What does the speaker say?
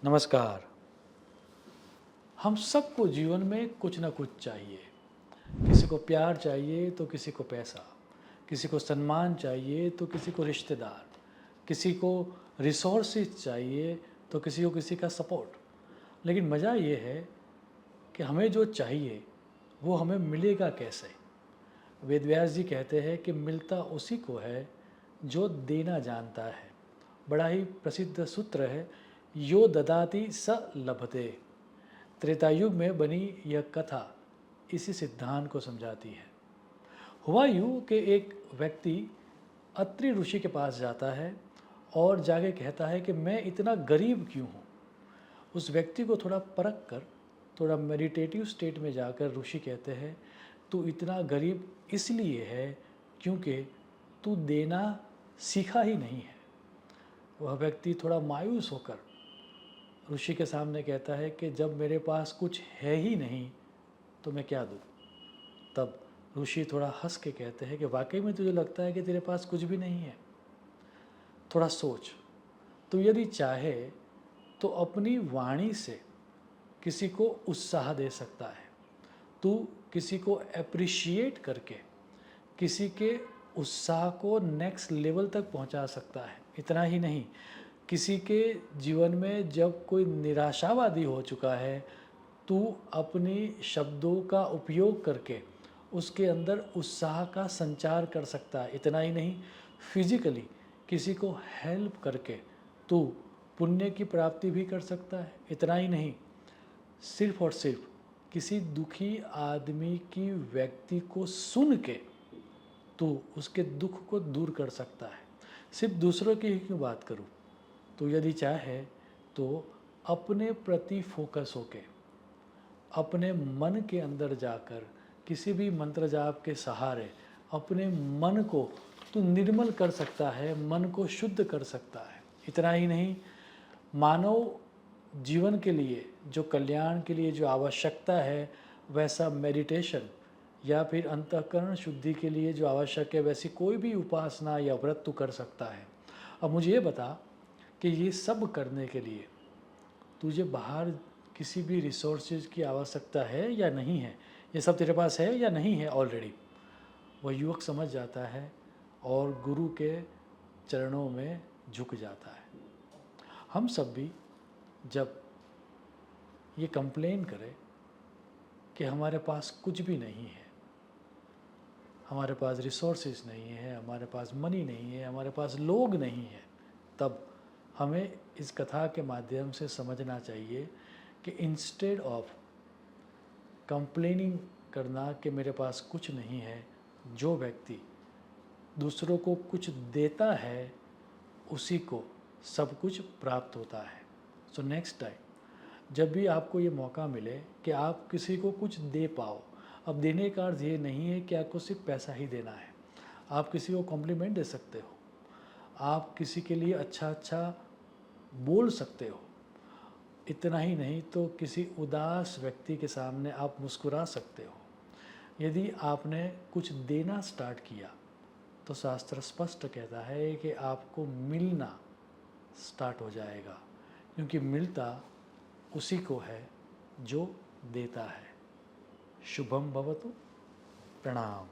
नमस्कार। हम सबको जीवन में कुछ ना कुछ चाहिए। किसी को प्यार चाहिए तो किसी को पैसा, किसी को सम्मान चाहिए तो किसी को रिश्तेदार, किसी को रिसोर्सेज चाहिए तो किसी को किसी का सपोर्ट। लेकिन मज़ा ये है कि हमें जो चाहिए वो हमें मिलेगा कैसे। वेद व्यास जी कहते हैं कि मिलता उसी को है जो देना जानता है। बड़ा ही प्रसिद्ध सूत्र है, यो ददाति स लभते। त्रेतायुग में बनी यह कथा इसी सिद्धांत को समझाती है। हुआ यूँ कि एक व्यक्ति अत्रि ऋषि के पास जाता है और जाके कहता है कि मैं इतना गरीब क्यों हूँ। उस व्यक्ति को थोड़ा परख कर, थोड़ा मेडिटेटिव स्टेट में जाकर ऋषि कहते हैं, तू इतना गरीब इसलिए है क्योंकि तू देना सीखा ही नहीं है। वह व्यक्ति थोड़ा मायूस होकर ऋषि के सामने कहता है कि जब मेरे पास कुछ है ही नहीं तो मैं क्या दूँ। तब ऋषि थोड़ा हंस के कहते हैं कि वाकई में तुझे लगता है कि तेरे पास कुछ भी नहीं है। थोड़ा सोच, तू यदि चाहे तो अपनी वाणी से किसी को उत्साह दे सकता है। तू किसी को अप्रिशिएट करके किसी के उत्साह को नेक्स्ट लेवल तक पहुंचा सकता है। इतना ही नहीं, किसी के जीवन में जब कोई निराशावादी हो चुका है, तू अपनी शब्दों का उपयोग करके उसके अंदर उत्साह का संचार कर सकता है। इतना ही नहीं, फिजिकली किसी को हेल्प करके तू पुण्य की प्राप्ति भी कर सकता है। इतना ही नहीं, सिर्फ और सिर्फ किसी दुखी आदमी की व्यक्ति को सुन के तू उसके दुख को दूर कर सकता है। सिर्फ दूसरों की ही क्यों बात करूँ, तो यदि चाहे तो अपने प्रति फोकस होके अपने मन के अंदर जाकर किसी भी मंत्र जाप के सहारे अपने मन को तू निर्मल कर सकता है, मन को शुद्ध कर सकता है। इतना ही नहीं, मानव जीवन के लिए जो कल्याण के लिए जो आवश्यकता है, वैसा मेडिटेशन या फिर अंतःकरण शुद्धि के लिए जो आवश्यक है, वैसी कोई भी उपासना या व्रत तू कर सकता है। अब मुझे ये बता कि ये सब करने के लिए तुझे बाहर किसी भी रिसोर्सेज की आवश्यकता है या नहीं है। ये सब तेरे पास है या नहीं है ऑलरेडी। वह युवक समझ जाता है और गुरु के चरणों में झुक जाता है। हम सब भी जब ये कंप्लेन करें कि हमारे पास कुछ भी नहीं है, हमारे पास रिसोर्सेज नहीं है, हमारे पास मनी नहीं है, हमारे पास लोग नहीं है, तब हमें इस कथा के माध्यम से समझना चाहिए कि इंस्टेड ऑफ कंप्लेनिंग करना कि मेरे पास कुछ नहीं है, जो व्यक्ति दूसरों को कुछ देता है उसी को सब कुछ प्राप्त होता है। सो नेक्स्ट टाइम जब भी आपको ये मौका मिले कि आप किसी को कुछ दे पाओ, अब देने का अर्थ ये नहीं है कि आपको सिर्फ पैसा ही देना है। आप किसी को कॉम्प्लीमेंट दे सकते हो, आप किसी के लिए अच्छा अच्छा बोल सकते हो। इतना ही नहीं तो किसी उदास व्यक्ति के सामने आप मुस्कुरा सकते हो। यदि आपने कुछ देना स्टार्ट किया तो शास्त्र स्पष्ट कहता है कि आपको मिलना स्टार्ट हो जाएगा, क्योंकि मिलता उसी को है जो देता है। शुभम भवतु। प्रणाम।